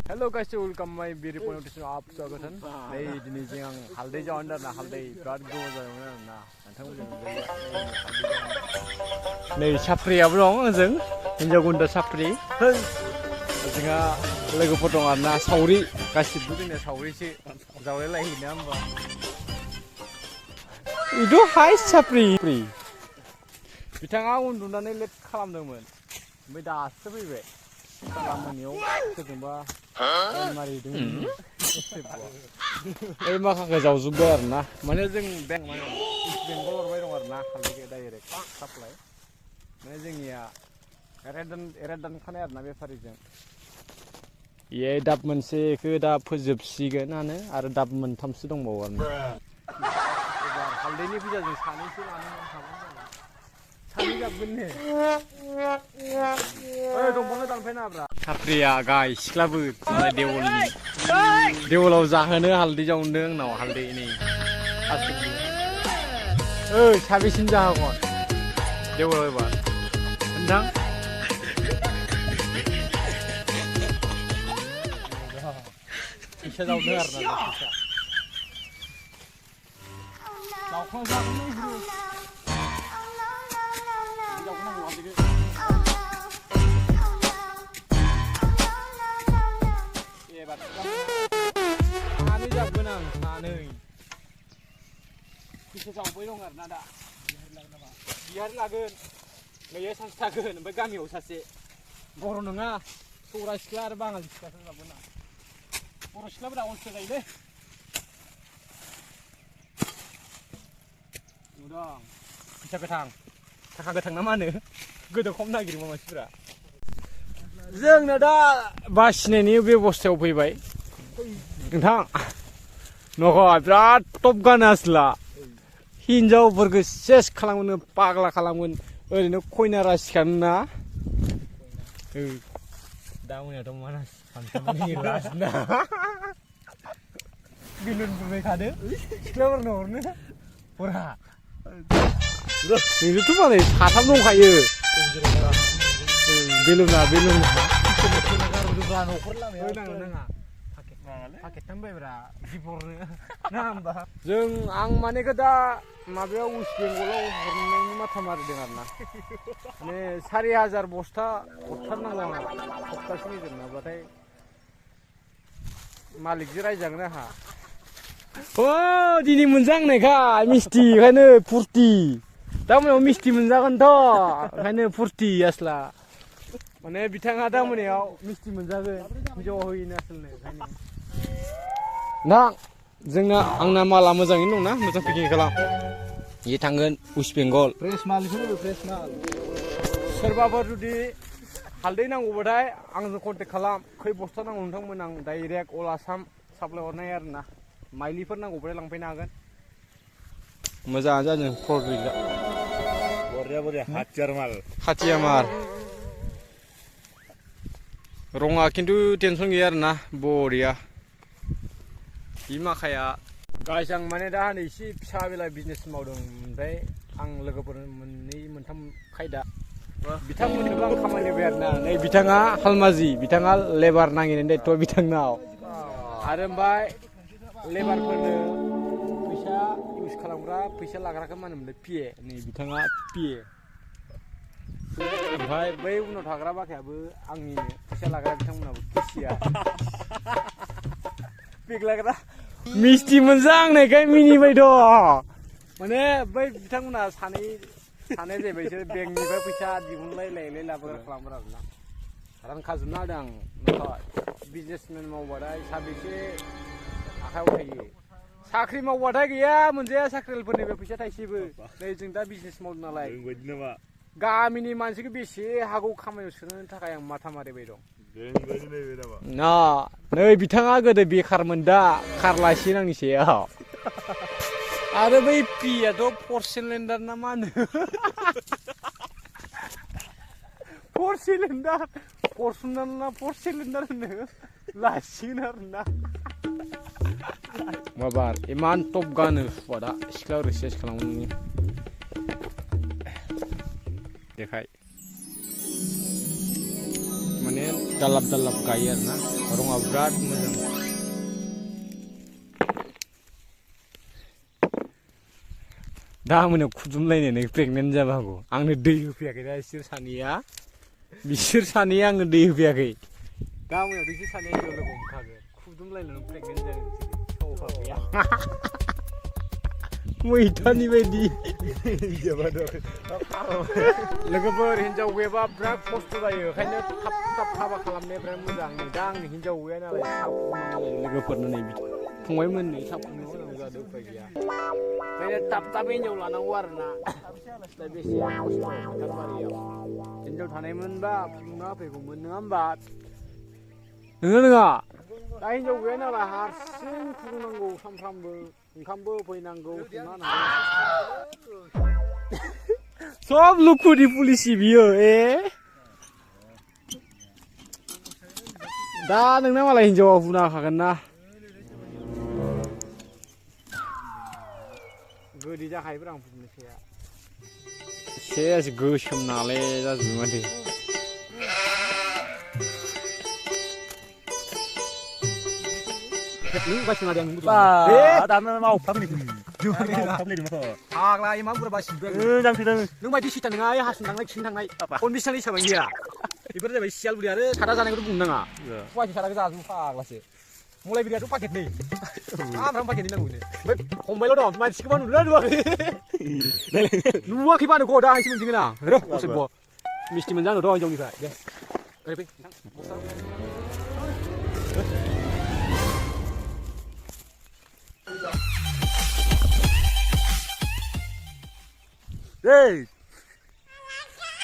Hello guys, welcome my beauty point of आप स्वागत है। नहीं दिनी जिंग हल्दी जाओ अंदर ना हल्दी ब्राड गो जाओ ना नंथां जों नहीं साफ्रि आबो दं जों हिन्जाव गुन्दा साफ्रि जोंहा लोगोफोर दं आरोना सावरि गासिबो जोंना सावरिसो जावलाय लायहैना होमबा इदो हाय साफ्रि बिथाङा उन्दुनानै लेट खालामदोंमोन ओमफ्राय दासो फैबाय खालामनायाव सोरजोंबा मारिदोंमोन ओइ माखाखौ जावजोब्बाय आरोना माने जों बेंगल हरबाय दं आरोना हालदैखौ डाइरेक्ट साप्लाय माने जोंनिया रेदानखानाय आरोना बेफारिजों ए दाब मोनसेखौ दा फोजोबसिगोनानो आरो दाब मोनथामसो दंबावो आरोना हालदैनि फैसाजों सानैसो लानो हागोन सानै जाबगोन ने ओइ दंफांखौ दानफायनाब्रा साफ्रिया गाय सिख्लाबो देवलाव जाहोनो हालदै जावदों आंनाव हालदै नै ओइ साबेसिम जाहोगोन देवलाव एबार नोंथां फैसा जावदों आरोना फैसा जावखांजागोन सानै जाबगोन आं सानै फैसा जावबाय दं आरोना दा बिहार लागोन नैयो सासे थागोन ओमफ्राय गामियाव सासे बर' नङा सौरा सिख्ला आरो बाङालि सिख्लासो जाबगोन आं बर' सिख्लाफोरा अलसिया जायोलै नुदों फैसा गोथां थाखा गोथां ना मा होनो गोदो खम नागिरो मानसिफोरा जोंना दा बासिनायनि बेबस्थायाव फैबाय नोंथां न'खौ बिराद टप गानो आसला हिनजावफोरखौ सेस खालामगोन पागला खालामगोन ओरैनो खयना रासिखानो ना दा मोनायाथ' मानास फानसना बेलुन बुबाय थादो सिख्लाफोरनो हरनो हरा नोंजोंथ' मालाय साथाम दंखायो बेलुना न'खर लामायाव नाङा पाकेटथाम बायब्रा जिपरनो ना होमबा जों आं मानेखौ दा माबायाव वेस्ट बेंगलाव हरनायनि माथा मारिदों आरोना माने 4000 बस्था हरथारनांगौ आंहा सप्तासेनि गेजेर नङाबाथाय मालिकजों रायजागोन आंहा अ दिनै मोनजांनायखाय मिस्टि ओंखायनो फुरथि दा मोनायाव मिस्टि मोनजागोनथ' ओंखायनो फुरथि आसला माने बिथाङा दा मोनायाव मिस्टि मोनजागोन हिन्जाव होयोनो आसलनो ओंखायनो नोंथां जोंना आंना माला मोजाङैनो दंना मोजां पेकिं खालाम ये थांगोन वेस्ट बेंगल फ्रेस माल सोरबाफोर जुदि हालदै नांगौबाथाय आंजों कन्टेक्ट खालाम खै बस्था नांगौ नोंथांमोन आं डाइरेक्ट अल आसाम साप्लाय हरनाय आरोना माइलिफोर नांगौबाथाय लांफैनो हागोन मोजाङानो जादों प्रडक्टआ बरिया हाथियार माल रङा खिन्थु टेनसन गैया आरोना बरिया बि माखाया गाइस आं माने दा नै एसे फिसा बेला बिजनेस मावदों ओमफ्राय आं लोगोफोर मोननै मोनथाम खायदा बिथांमोननोबो आं खामानि होबाय आरोना नै बिथाङा हालमाजि बिथाङा लेबार नागिरनायनि दायित्वआ बिथांनाव आरो ओमफ्राय लेबारफोरनो फैसा इउज खालामग्रा फैसा लाग्राखौ मा होनोमोनलाय पिए नै बिथाङा पिए ओमफ्राय बै उनाव थाग्रा बाखायाबो आंनिनो फैसा लाग्रा बिथांमोनाबो केसिया बेग लाग्रा मिस्टि मोनजांनायखाय मिनिबायद' माने बै बिथांमोना सानै जाहैबाय बिसोर बेंकनिफ्राय फैसा दिहुनलाय लाबोग्रा खालामग्रा आरोना रानखाजोबना होदों आं बिजनेसमेन मावबाथाय साबेसे आखायाव थायो साख्रि मावबाथाय गैया मोनजाया साख्रिफोरनिफ्राय फैसा थाइसेबो नै जों दा बिजनेस मावदों नालाय गामिनि मानसिखौ बेसे हागौ खामानियाव सोनो थाखाय आं माथा मारिबाय दं नै बिथाङा गोदो बेखारमोन दा खारलासिनो आंनि सायाव आरो बै पियाथ' 4 सिलिन्डार ना मा होनो 4 सिलिन्डार फरसुनार ना 4 सिलिन्डार होनो लासिगोन आरोना माबार इमान टप गानो दा सिख्ला रिसार्च खालामनानै देखाय माने दालाब गायो आरोना रङा बिराद मोजां दा मोनायाव खुदुमलायनानै प्रेगनेन्ट जाबा हागौ आंनो दै होफैयाखै दा बिसोर सानैया आंनो दै होफैयाखै दा मोनायाव बिसोर सानैया लोगो हमखागोन खुदुमलायनानै प्रेगनेन्ट जागोन बिसोरो गैया मैथानि बायदि लोगोफोर हिनजाव गैयाबा बिराद खस्थ' जायो ओंखायनो थाब हाबा खालामनाया बिराद मोजां दा आंनि हिनजाव गैया नालाय लोगोफोरनो नै फंबायमोन नै थाब खालामनो गोनां जादों उफाय गैया ओंखायनो थाब हिनजाव लानांगौ आरोना दा बेसे खस्थ' फोथारबारियाव हिनजाव थानायमोनबा फुदुंना होफैगौमोन नङा होमबा नङा दा हिनजाव गैया नालाय हारसिं फुदुंनांगौ सानफ्रामबो ओंखामबो होफैनांगौ सब लुखुनि पुलिसि बियो दा नोंना मालाय हिनजावा हुना होखागोन ना गोदै जाखायोब्रा आं फुदुंनायसाया एसे गोसोम नालाय जाजोबो माथो नों बासिना दे आं दानो फाग्ला एमा बुरजा बासिबाय नों बायदि सिटा नङा हासुन थांनाय खिन थांनाय कनबिस थांनाय हिसाबै गैया बेफोर जाबाय सियाल बुरि आरो सादा जानायखौथ' बुंनो नाङा फवासे सादाखौ जाजोबो फाग्लासो मलाय बिरियाथ' पाकेटनै आमफ्राम पाकेटनै नांगौ ओमफ्राय फंबायल' दं मानसिखौबा नुदोंना नुवाखै बानो दा एसे मोनसिगोन आं र' मिस्टि मोनजानो र' हिनजावनिफ्राय दे ओरै फै Hey!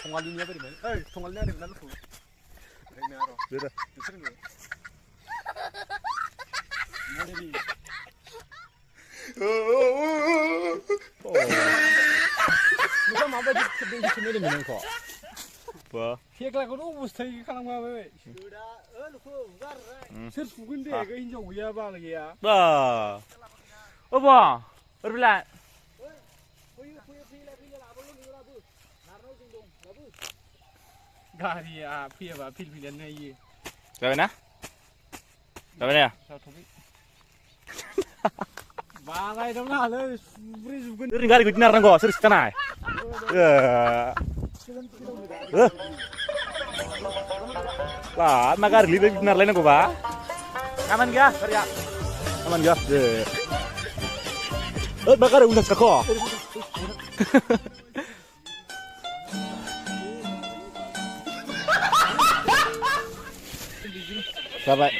Tongalinya beri mana? Tongalinya ada mana tu? Ini aro. Ada. Bisa ni. Mana ni? Muka maba di sini ni mana kau? Apa? Siapa kau tu mesti kalau maba. Sudah, lupa ugar. Sersugun deh, kau hinjau gaya bang ya. Bah. Apa? Berbelat. गारिया फैयाबा फिलफिलानो नायो जाबाय ना जाबाय बालाय दं नालै सुब्रै जुगोन ओरैनो गारिखौ दिनारनांगौ सोर सिथानाय मा गारि लिबाय दिनारलायनांगौबा खामानि गैया गारिया खामानि गैया मा गारि उनदास काख' Bapak.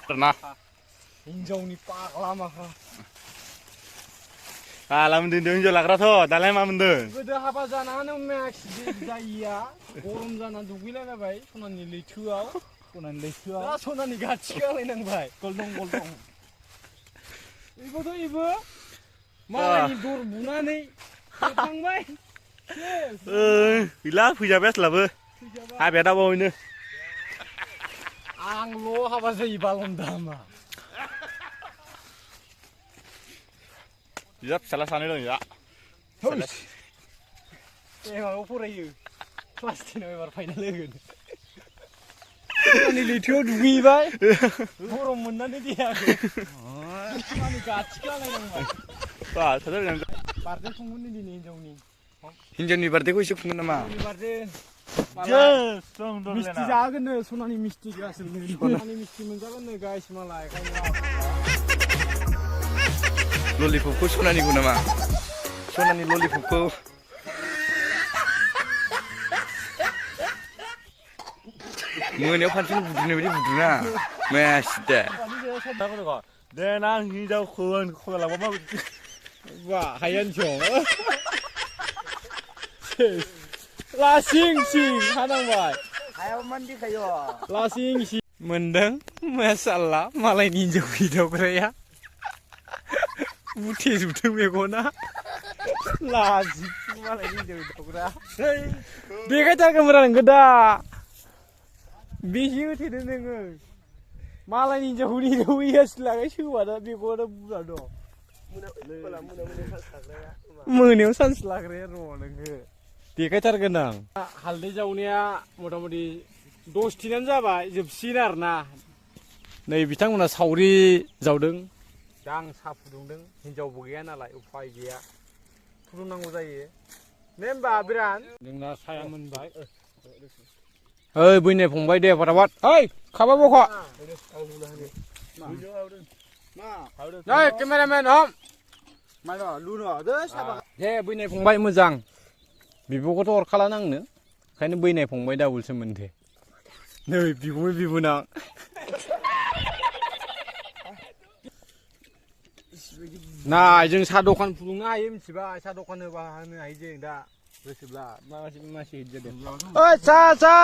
Pernah. Hinjau ni pak lama kah? Alam dinding hinjau lakra toh, dalam apa mending? Sudah apa jangan max jaya, korum jangan dugila na bay, sonan ni lechuau. Dah sonan ni gacika lenang bay, goldong. Ibu tu ibu. Malah dur bunane थांबाय गैला फैजाबाय आसलाबो हाबाया दा बावैनो आंल' हाबा जायो बालन दामा बिजा फिसाला सानै दं बिजा माबायाव फरायो क्लास 10 आव एबार फाइनाल होगोन आंनि लैथोआव दुगैबाय गरम मोननानै देहाखौ माने गाथिखा लायनांबाय बार्थडे खुंगोन दिनै हिनजावनि बार्थडेखौ एसे खुंगोन नामा मिस्टि जागोननो सनानि मिस्टि सनानि मिस्टि मोनजागोननो गाइस मालाय ललिपपखौ सनानिखौ नामा सनानि ललिपपखौ मोनायाव फानसन बुद्रुनाय बायदि बुद्रुना मेसिदे देनां हिनजावखौ खबर लांबा माबायदि Wah, hayan chong. Lasing sing, hanang bay. Hayo mandi kayo. Lasing sing. Mendang, masalah malah ninjau hidup raya. Buti sudah megona. Lazim malah ninjau hidup raya. Biar kita kemerang geda. Biar tidak dengar. Malah ninjau hidup iya selagai siapa dah megona bulan do. मोनायाव chance लाग्राया र' नोङो देखायथारगोन आं हालदै जावनाया मथा मथि 10 दिनानो जाबाय जोबसिगोन आरोना नै बिथांमोना सावरि जावदों दा आं साहा फुदुंदों हिनजावबो गैया नालाय उफाय गैया फुदुंनांगौ जायो ने होमबा बिरान जोंना साया मोनबाय ओइ बैनाय फंबाय दे फटाफट ओइ खाबा बख' नै केमेरामेन हम दे बैनाय फंबाय मोजां बिब'खौथ' हरखाला आंनो ओंखायनो बैनाय फंबाय दाबुल सोमोन्दो नै बिगुमै बिबोनां नाय जों साहा दखान फुदुंनो हायो मिथिबाय साहा दखान होबा होनो हायो जों दा गोसोब्ला मासे जादों ओइ साहा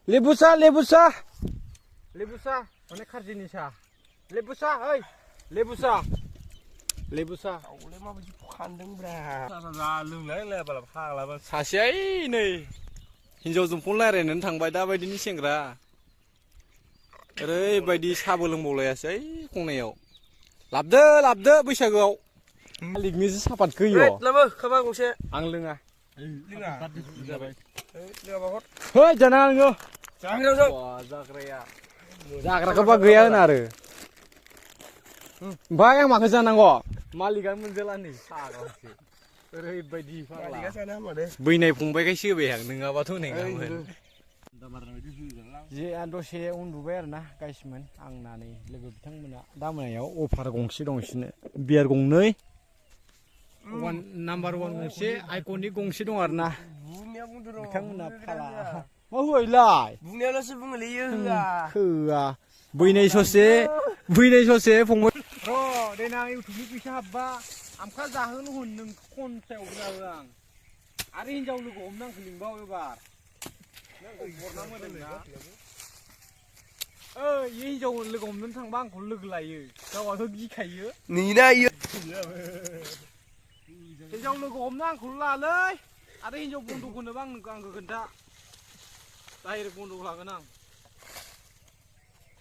लेबु साहा अनेक खारजिनि साहा लेबु साहा ओइ लेबु साहा माबायदि फानदोंब्रा लोंलाय फाग्लाबा सासेया नै हिनजावजों फन रायज्लायनानै थांबाय दाबायदिनि सेंग्रा ओरैबायदि साहाबो लोंबावलायासै खंनायाव लाबदो बैसागोआव मालिकनिसो सापातखौ होयो खाबा गंसे आं लोङा है जाना नोङो जाग्राखौबा गैया होनो आरो ओमफ्राय आं माखौ जानांगौ मालिकआनो मोनजाला नै सागावसो ओरैबायदि बैनाय फंबायखायसो होबाय आं नङाबाथ' नङामोन जे आं दसे उन्दुबाय आरोना गाइसमोन आंना नै लोगो बिथांमोना दा मोनायाव अफार गंसे दं बिसोरनो बियार गंनै नाम्बार 1 गंसे आइकनिक गंसे दं आरोना बिथांमोना फाला मा होइलाय बुंनायाल'सो बुङोलै होआ बैनाय ससे फंबाय र' देनां इउटुबनि फैसा हाबबा आमखा जाहोनो होन नों खनसायाव जाहो आं आरो हिनजाव लोगो हमनो आंखौ लिंबाव एबार हरना मोदोंना ओइ हिनजाव लोगो हमनो थांबा आंखौ लोगो लायो गावहाथ' गिखायो नेना इयो हिनजाव लोगो हमनो आंखौ लालै आरो हिनजाव बन्द'क होनोबा आंखौ खोन्था डाइरेक्ट बन्द'क लागोन आं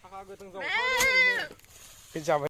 थाखा गोथां जाबाय